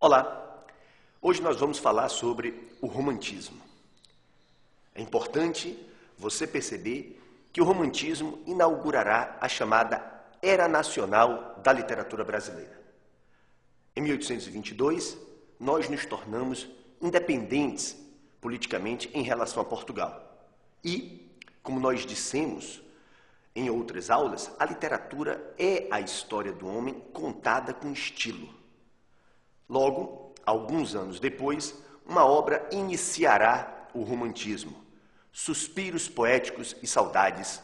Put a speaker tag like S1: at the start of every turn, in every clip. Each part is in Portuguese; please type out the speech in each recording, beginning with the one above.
S1: Olá! Hoje nós vamos falar sobre o romantismo. É importante você perceber que o romantismo inaugurará a chamada Era Nacional da Literatura Brasileira. Em 1822, nós nos tornamos independentes politicamente em relação a Portugal. E, como nós dissemos em outras aulas, a literatura é a história do homem contada com estilo. Logo, alguns anos depois, uma obra iniciará o romantismo, Suspiros Poéticos e Saudades,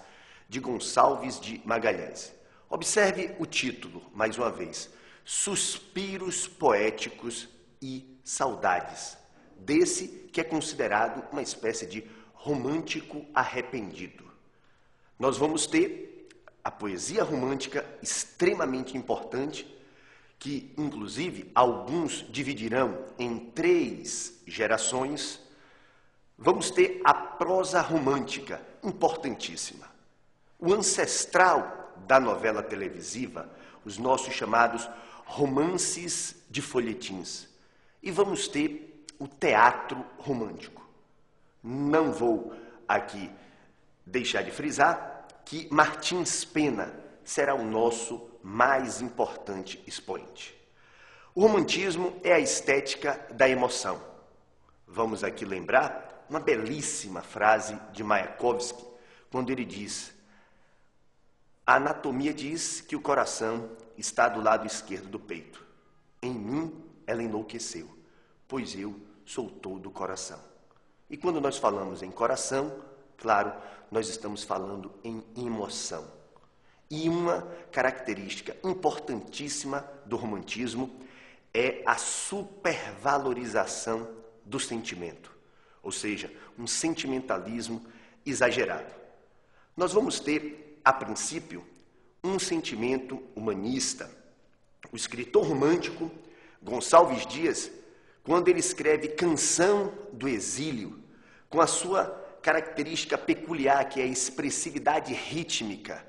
S1: de Gonçalves de Magalhães. Observe o título, mais uma vez, Suspiros Poéticos e Saudades, desse que é considerado uma espécie de romântico arrependido. Nós vamos ter a poesia romântica extremamente importante, que, inclusive, alguns dividirão em 3 gerações. Vamos ter a prosa romântica, importantíssima. O ancestral da novela televisiva, os nossos chamados romances de folhetins. E vamos ter o teatro romântico. Não vou aqui deixar de frisar que Martins Pena será o nosso mais importante expoente. O romantismo é a estética da emoção. Vamos aqui lembrar uma belíssima frase de Mayakovsky, quando ele diz: a anatomia diz que o coração está do lado esquerdo do peito. Em mim ela enlouqueceu, pois eu sou todo o coração. E quando nós falamos em coração, claro, nós estamos falando em emoção. E uma característica importantíssima do romantismo é a supervalorização do sentimento, ou seja, um sentimentalismo exagerado. Nós vamos ter, a princípio, um sentimento humanista. O escritor romântico Gonçalves Dias, quando ele escreve Canção do Exílio, com a sua característica peculiar, que é a expressividade rítmica,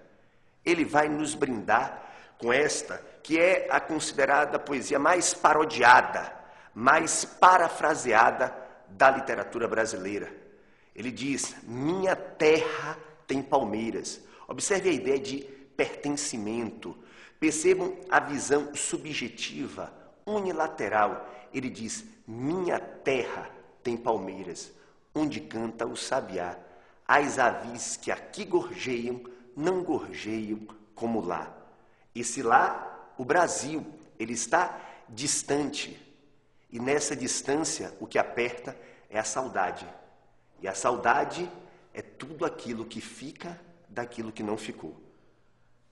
S1: ele vai nos brindar com esta, que é a considerada poesia mais parodiada, mais parafraseada da literatura brasileira. Ele diz: minha terra tem palmeiras. Observe a ideia de pertencimento. Percebam a visão subjetiva, unilateral. Ele diz: minha terra tem palmeiras, onde canta o sabiá. As aves que aqui gorjeiam, não gorjeiam como lá. Esse lá, o Brasil, ele está distante. E nessa distância, o que aperta é a saudade. E a saudade é tudo aquilo que fica daquilo que não ficou.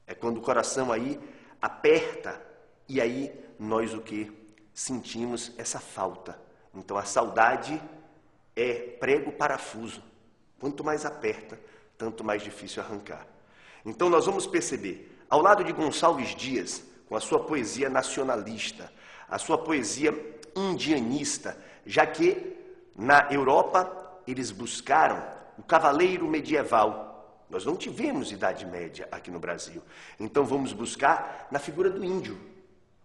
S1: É quando o coração aí aperta e aí nós o que? Sentimos essa falta. Então a saudade é prego parafuso. Quanto mais aperta, tanto mais difícil arrancar. Então nós vamos perceber, ao lado de Gonçalves Dias, com a sua poesia nacionalista, a sua poesia indianista, já que na Europa eles buscaram o cavaleiro medieval. Nós não tivemos Idade Média aqui no Brasil. Então vamos buscar na figura do índio,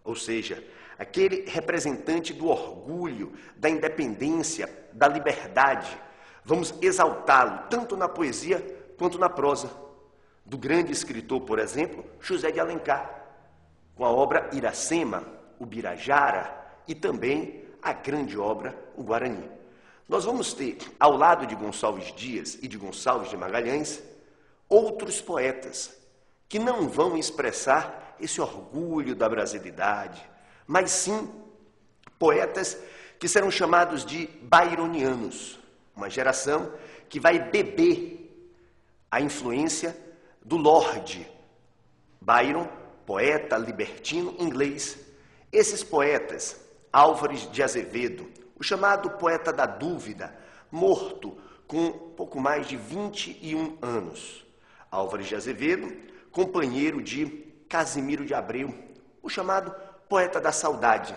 S1: ou seja, aquele representante do orgulho, da independência, da liberdade. Vamos exaltá-lo tanto na poesia quanto na prosa. Do grande escritor, por exemplo, José de Alencar, com a obra Iracema, o Birajara e também a grande obra, o Guarani. Nós vamos ter, ao lado de Gonçalves Dias e de Gonçalves de Magalhães, outros poetas que não vão expressar esse orgulho da brasilidade, mas sim poetas que serão chamados de byronianos, uma geração que vai beber a influência do Lord Byron, poeta libertino inglês. Esses poetas, Álvares de Azevedo, o chamado poeta da dúvida, morto com pouco mais de 21 anos. Álvares de Azevedo, companheiro de Casimiro de Abreu, o chamado poeta da saudade.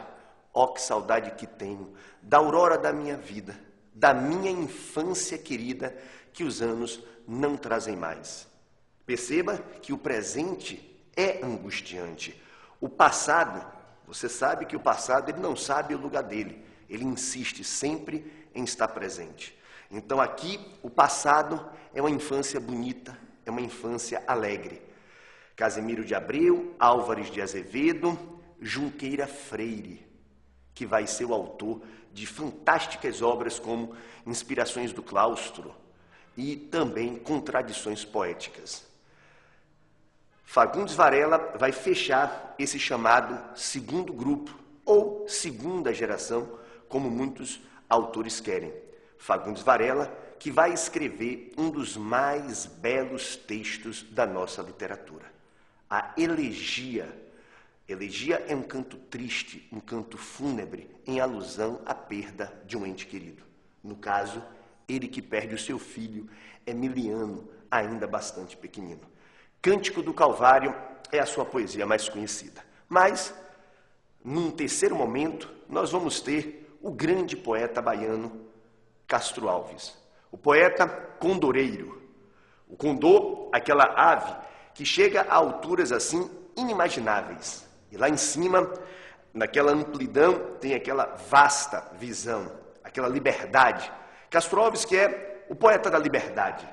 S1: Ó, que saudade que tenho da aurora da minha vida, da minha infância querida, que os anos não trazem mais. Perceba que o presente é angustiante. O passado Você sabe que o passado, ele não sabe o lugar dele. Ele insiste sempre em estar presente. Então aqui, o passado é uma infância bonita, é uma infância alegre. Casimiro de Abreu, Álvares de Azevedo, Junqueira Freire, que vai ser o autor de fantásticas obras como Inspirações do Claustro e também Contradições Poéticas. Fagundes Varela vai fechar esse chamado segundo grupo, ou segunda geração, como muitos autores querem. Fagundes Varela, que vai escrever um dos mais belos textos da nossa literatura, a Elegia. Elegia é um canto triste, um canto fúnebre, em alusão à perda de um ente querido. No caso, ele que perde o seu filho, Emiliano, ainda bastante pequenino. Cântico do Calvário é a sua poesia mais conhecida. Mas, num terceiro momento, nós vamos ter o grande poeta baiano Castro Alves, o poeta condoreiro. O condor, aquela ave que chega a alturas assim inimagináveis. E lá em cima, naquela amplidão, tem aquela vasta visão, aquela liberdade. Castro Alves que é o poeta da liberdade.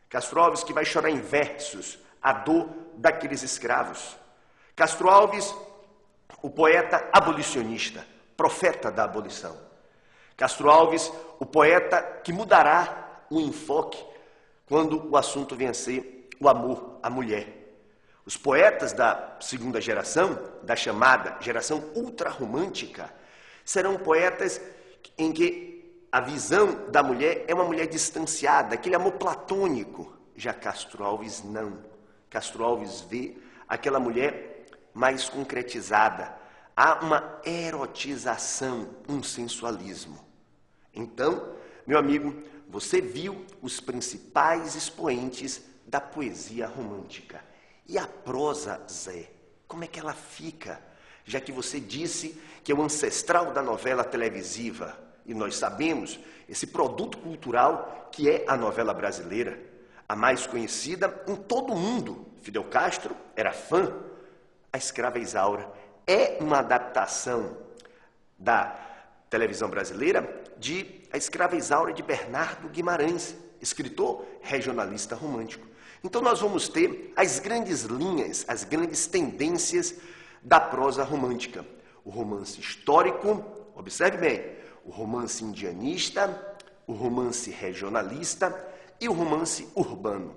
S1: Castro Alves que vai chorar em versos a dor daqueles escravos. Castro Alves, o poeta abolicionista, profeta da abolição. Castro Alves, o poeta que mudará o enfoque quando o assunto venha a ser o amor à mulher. Os poetas da segunda geração, da chamada geração ultrarromântica, serão poetas em que a visão da mulher é uma mulher distanciada, aquele amor platônico. Já Castro Alves não. Castro Alves vê aquela mulher mais concretizada. Há uma erotização, um sensualismo. Então, meu amigo, você viu os principais expoentes da poesia romântica. E a prosa, Zé, como é que ela fica? Já que você disse que é o ancestral da novela televisiva, e nós sabemos esse produto cultural que é a novela brasileira, a mais conhecida em todo o mundo. Fidel Castro era fã. A Escrava Isaura é uma adaptação da televisão brasileira de A Escrava Isaura de Bernardo Guimarães, escritor regionalista romântico. Então nós vamos ter as grandes linhas, as grandes tendências da prosa romântica. O romance histórico, observe bem, o romance indianista, o romance regionalista e o romance urbano.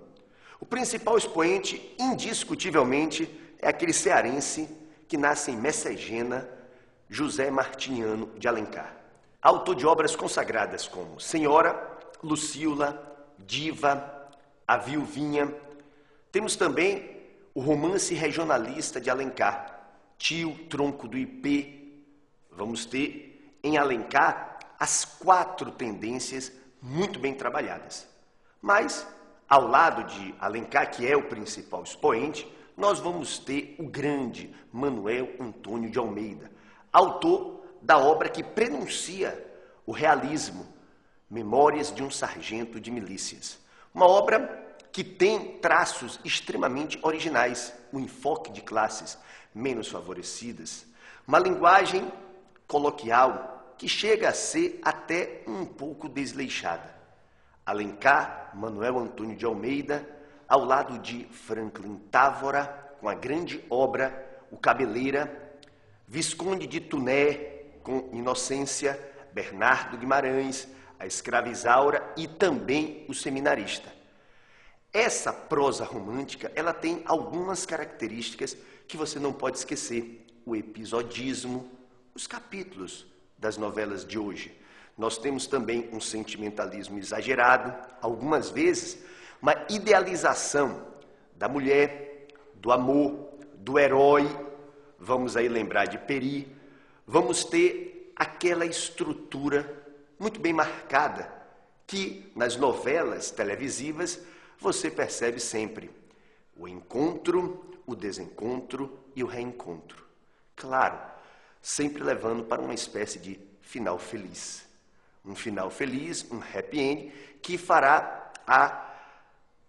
S1: O principal expoente, indiscutivelmente, é aquele cearense que nasce em Messejana, José Martiniano de Alencar. Autor de obras consagradas como Senhora, Lucíola, Diva, A Viuvinha. Temos também o romance regionalista de Alencar, Tio, Tronco do Ipê. Vamos ter em Alencar as 4 tendências muito bem trabalhadas. Mas, ao lado de Alencar, que é o principal expoente, nós vamos ter o grande Manuel Antônio de Almeida, autor da obra que prenuncia o realismo, Memórias de um Sargento de Milícias. Uma obra que tem traços extremamente originais, um enfoque de classes menos favorecidas, uma linguagem coloquial que chega a ser até um pouco desleixada. Alencar, Manuel Antônio de Almeida, ao lado de Franklin Távora, com a grande obra O Cabeleira, Visconde de Tuné, com Inocência, Bernardo Guimarães, A Escrava Isaura e também O Seminarista. Essa prosa romântica, ela tem algumas características que você não pode esquecer. O episodismo, os capítulos das novelas de hoje. Nós temos também um sentimentalismo exagerado, algumas vezes uma idealização da mulher, do amor, do herói. Vamos aí lembrar de Peri. Vamos ter aquela estrutura muito bem marcada que nas novelas televisivas você percebe sempre. O encontro, o desencontro e o reencontro. Claro, sempre levando para uma espécie de final feliz. Um final feliz, um happy end, que fará a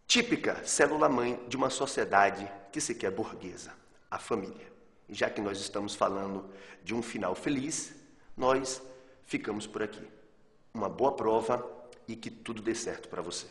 S1: típica célula-mãe de uma sociedade que se quer burguesa, a família. E já que nós estamos falando de um final feliz, nós ficamos por aqui. Uma boa prova e que tudo dê certo para você.